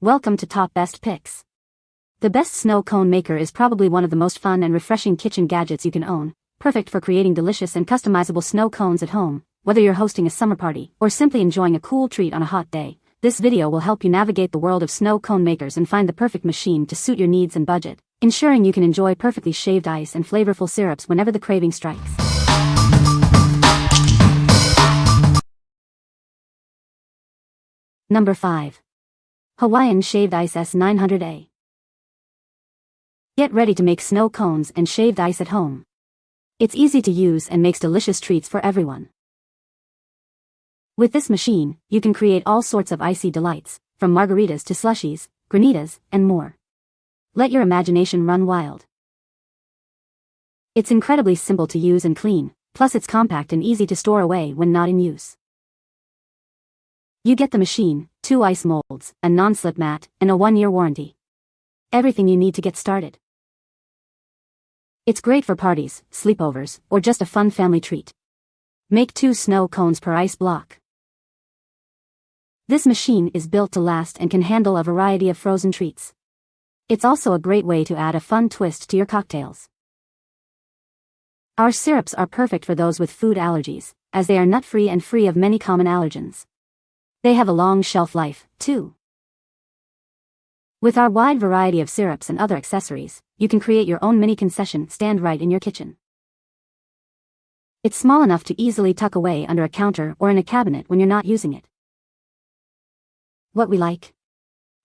Welcome to Top Best Picks. The best snow cone maker is probably one of the most fun and refreshing kitchen gadgets you can own, perfect for creating delicious and customizable snow cones at home. Whether you're hosting a summer party or simply enjoying a cool treat on a hot day, this video will help you navigate the world of snow cone makers and find the perfect machine to suit your needs and budget, ensuring you can enjoy perfectly shaved ice and flavorful syrups whenever the craving strikes. Number 5. Hawaiian Shaved Ice S900A. Get ready to make snow cones and shaved ice at home. It's easy to use and makes delicious treats for everyone. With this machine, you can create all sorts of icy delights, from margaritas to slushies, granitas, and more. Let your imagination run wild. It's incredibly simple to use and clean, plus it's compact and easy to store away when not in use. You get the machine, 2 ice molds, a non-slip mat, and a 1-year warranty. Everything you need to get started. It's great for parties, sleepovers, or just a fun family treat. Make 2 snow cones per ice block. This machine is built to last and can handle a variety of frozen treats. It's also a great way to add a fun twist to your cocktails. Our syrups are perfect for those with food allergies, as they are nut-free and free of many common allergens. They have a long shelf life, too. With our wide variety of syrups and other accessories, you can create your own mini concession stand right in your kitchen. It's small enough to easily tuck away under a counter or in a cabinet when you're not using it. What we like?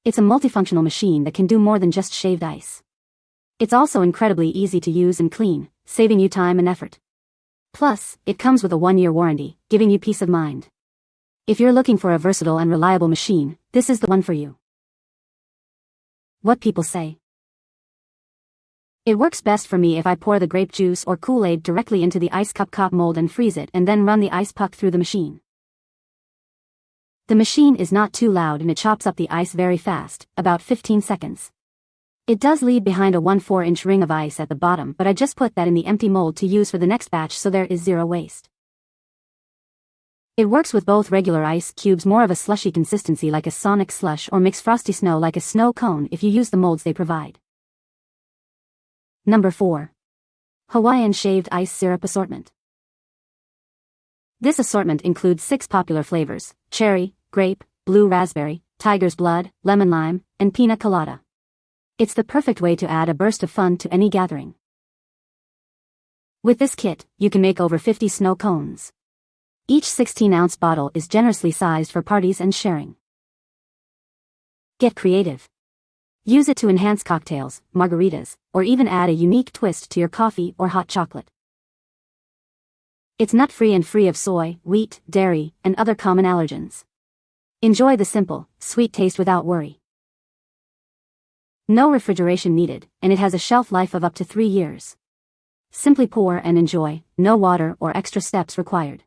It's a multifunctional machine that can do more than just shaved ice. It's also incredibly easy to use and clean, saving you time and effort. Plus, it comes with a 1-year warranty, giving you peace of mind. If you're looking for a versatile and reliable machine, this is the one for you. What people say. It works best for me if I pour the grape juice or Kool-Aid directly into the ice cup mold and freeze it and then run the ice puck through the machine. The machine is not too loud and it chops up the ice very fast, about 15 seconds. It does leave behind a 1/4-inch ring of ice at the bottom, but I just put that in the empty mold to use for the next batch so there is zero waste. It works with both regular ice cubes, more of a slushy consistency like a Sonic slush, or mix frosty snow like a snow cone if you use the molds they provide. Number 4. Hawaiian Shaved Ice Syrup Assortment. This assortment includes 6 popular flavors: cherry, grape, blue raspberry, tiger's blood, lemon lime, and pina colada. It's the perfect way to add a burst of fun to any gathering. With this kit, you can make over 50 snow cones. Each 16-ounce bottle is generously sized for parties and sharing. Get creative. Use it to enhance cocktails, margaritas, or even add a unique twist to your coffee or hot chocolate. It's nut-free and free of soy, wheat, dairy, and other common allergens. Enjoy the simple, sweet taste without worry. No refrigeration needed, and it has a shelf life of up to 3 years. Simply pour and enjoy, no water or extra steps required.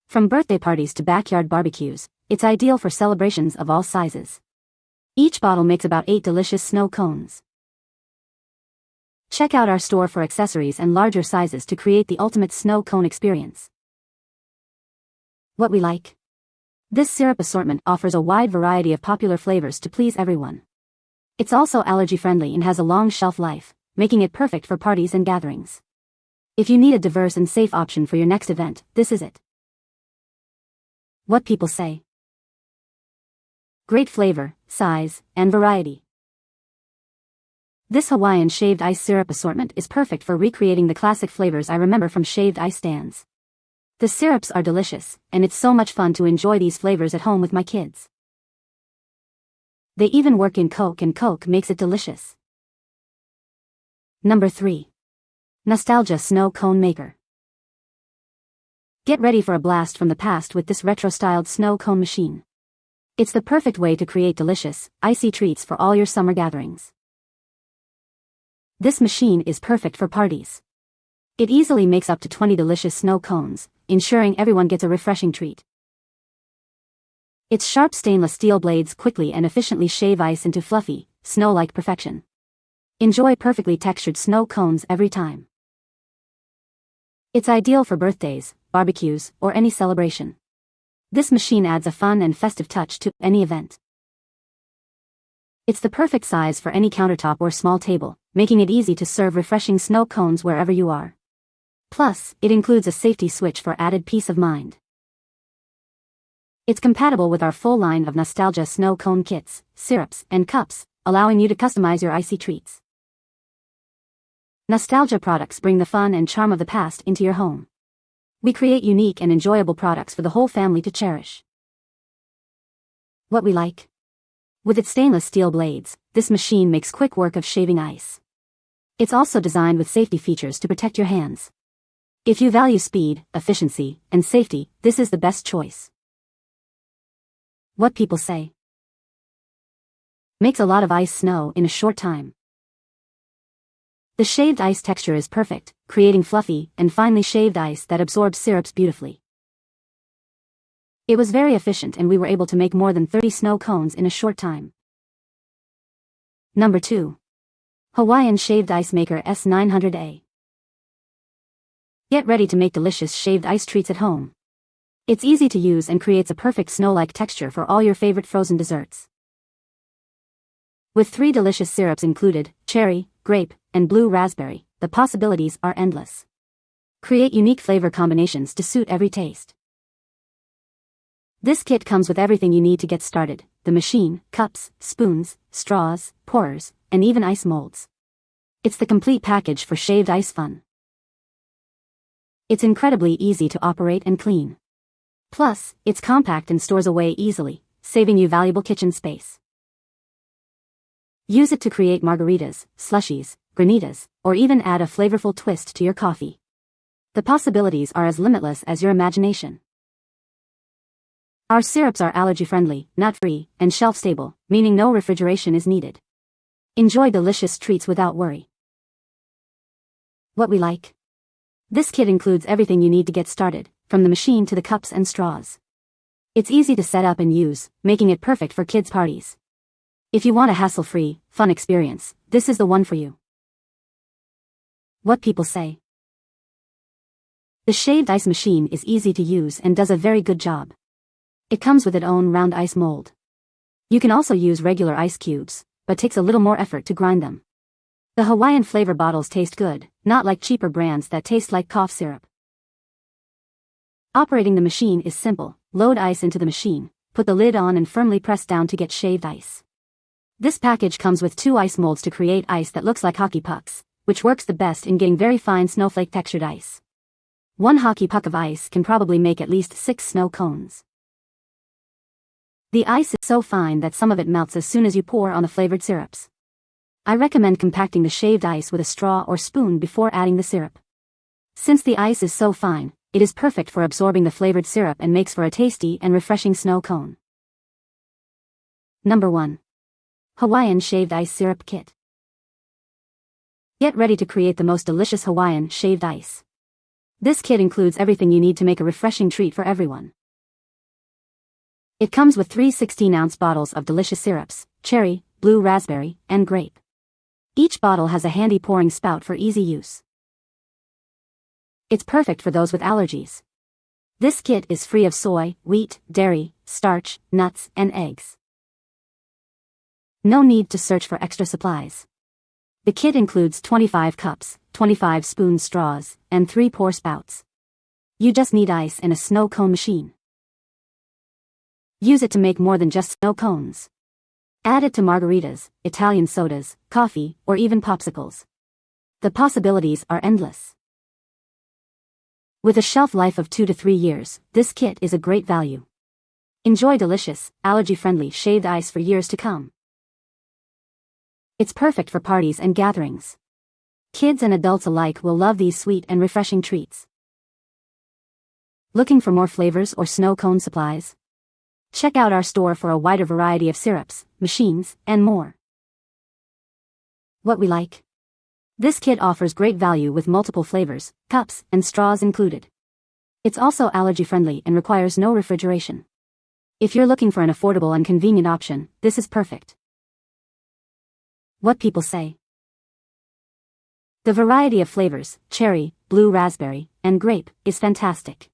From birthday parties to backyard barbecues, it's ideal for celebrations of all sizes. Each bottle makes about 8 delicious snow cones. Check out our store for accessories and larger sizes to create the ultimate snow cone experience. What we like? This syrup assortment offers a wide variety of popular flavors to please everyone. It's also allergy-friendly and has a long shelf life, making it perfect for parties and gatherings. If you need a diverse and safe option for your next event, this is it. What people say. Great flavor, size, and variety. This Hawaiian Shaved Ice Syrup assortment is perfect for recreating the classic flavors I remember from shaved ice stands. The syrups are delicious, and it's so much fun to enjoy these flavors at home with my kids. They even work in Coke, and Coke makes it delicious. Number 3. Nostalgia Snow Cone Maker. Get ready for a blast from the past with this retro-styled snow cone machine. It's the perfect way to create delicious, icy treats for all your summer gatherings. This machine is perfect for parties. It easily makes up to 20 delicious snow cones, ensuring everyone gets a refreshing treat. Its sharp stainless steel blades quickly and efficiently shave ice into fluffy, snow-like perfection. Enjoy perfectly textured snow cones every time. It's ideal for birthdays, barbecues, or any celebration. This machine adds a fun and festive touch to any event. It's the perfect size for any countertop or small table, making it easy to serve refreshing snow cones wherever you are. Plus, it includes a safety switch for added peace of mind. It's compatible with our full line of nostalgia snow cone kits, syrups, and cups, allowing you to customize your icy treats. Nostalgia products bring the fun and charm of the past into your home. We create unique and enjoyable products for the whole family to cherish. What we like. With its stainless steel blades, this machine makes quick work of shaving ice. It's also designed with safety features to protect your hands. If you value speed, efficiency, and safety, this is the best choice. What people say. Makes a lot of ice snow in a short time. The shaved ice texture is perfect, creating fluffy and finely shaved ice that absorbs syrups beautifully. It was very efficient and we were able to make more than 30 snow cones in a short time. Number 2. Hawaiian Shaved Ice Maker S900A. Get ready to make delicious shaved ice treats at home. It's easy to use and creates a perfect snow-like texture for all your favorite frozen desserts. With 3 delicious syrups included, cherry, grape, and blue raspberry, the possibilities are endless. Create unique flavor combinations to suit every taste. This kit comes with everything you need to get started: the machine, cups, spoons, straws, pourers, and even ice molds. It's the complete package for shaved ice fun. It's incredibly easy to operate and clean. Plus, it's compact and stores away easily, saving you valuable kitchen space. Use it to create margaritas, slushies, granitas, or even add a flavorful twist to your coffee. The possibilities are as limitless as your imagination. Our syrups are allergy-friendly, nut-free, and shelf-stable, meaning no refrigeration is needed. Enjoy delicious treats without worry. What we like. This kit includes everything you need to get started, from the machine to the cups and straws. It's easy to set up and use, making it perfect for kids' parties. If you want a hassle-free, fun experience, this is the one for you. What people say. The shaved ice machine is easy to use and does a very good job. It comes with its own round ice mold. You can also use regular ice cubes, but takes a little more effort to grind them. The Hawaiian flavor bottles taste good, not like cheaper brands that taste like cough syrup. Operating the machine is simple. Load ice into the machine, put the lid on and firmly press down to get shaved ice. This package comes with 2 ice molds to create ice that looks like hockey pucks, which works the best in getting very fine snowflake textured ice. 1 hockey puck of ice can probably make at least 6 snow cones. The ice is so fine that some of it melts as soon as you pour on the flavored syrups. I recommend compacting the shaved ice with a straw or spoon before adding the syrup. Since the ice is so fine, it is perfect for absorbing the flavored syrup and makes for a tasty and refreshing snow cone. Number 1. Hawaiian Shaved Ice Syrup Kit. Get ready to create the most delicious Hawaiian shaved ice. This kit includes everything you need to make a refreshing treat for everyone. It comes with 3 16-ounce bottles of delicious syrups: cherry, blue raspberry, and grape. Each bottle has a handy pouring spout for easy use. It's perfect for those with allergies. This kit is free of soy, wheat, dairy, starch, nuts, and eggs. No need to search for extra supplies. The kit includes 25 cups, 25 spoon straws, and 3 pour spouts. You just need ice and a snow cone machine. Use it to make more than just snow cones. Add it to margaritas, Italian sodas, coffee, or even popsicles. The possibilities are endless. With a shelf life of 2 to 3 years, this kit is a great value. Enjoy delicious, allergy-friendly shaved ice for years to come. It's perfect for parties and gatherings. Kids and adults alike will love these sweet and refreshing treats. Looking for more flavors or snow cone supplies? Check out our store for a wider variety of syrups, machines, and more. What we like. This kit offers great value with multiple flavors, cups, and straws included. It's also allergy-friendly and requires no refrigeration. If you're looking for an affordable and convenient option, this is perfect. What people say. The variety of flavors, cherry, blue raspberry, and grape, is fantastic.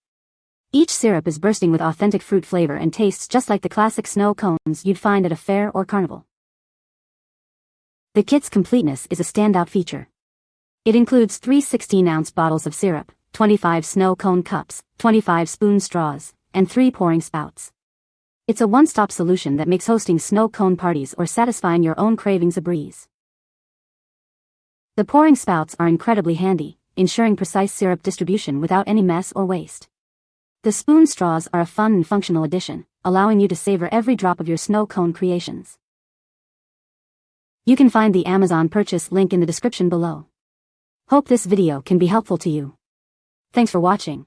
Each syrup is bursting with authentic fruit flavor and tastes just like the classic snow cones you'd find at a fair or carnival. The kit's completeness is a standout feature. It includes 3 16-ounce bottles of syrup, 25 snow cone cups, 25 spoon straws, and 3 pouring spouts. It's a one-stop solution that makes hosting snow cone parties or satisfying your own cravings a breeze. The pouring spouts are incredibly handy, ensuring precise syrup distribution without any mess or waste. The spoon straws are a fun and functional addition, allowing you to savor every drop of your snow cone creations. You can find the Amazon purchase link in the description below. Hope this video can be helpful to you. Thanks for watching.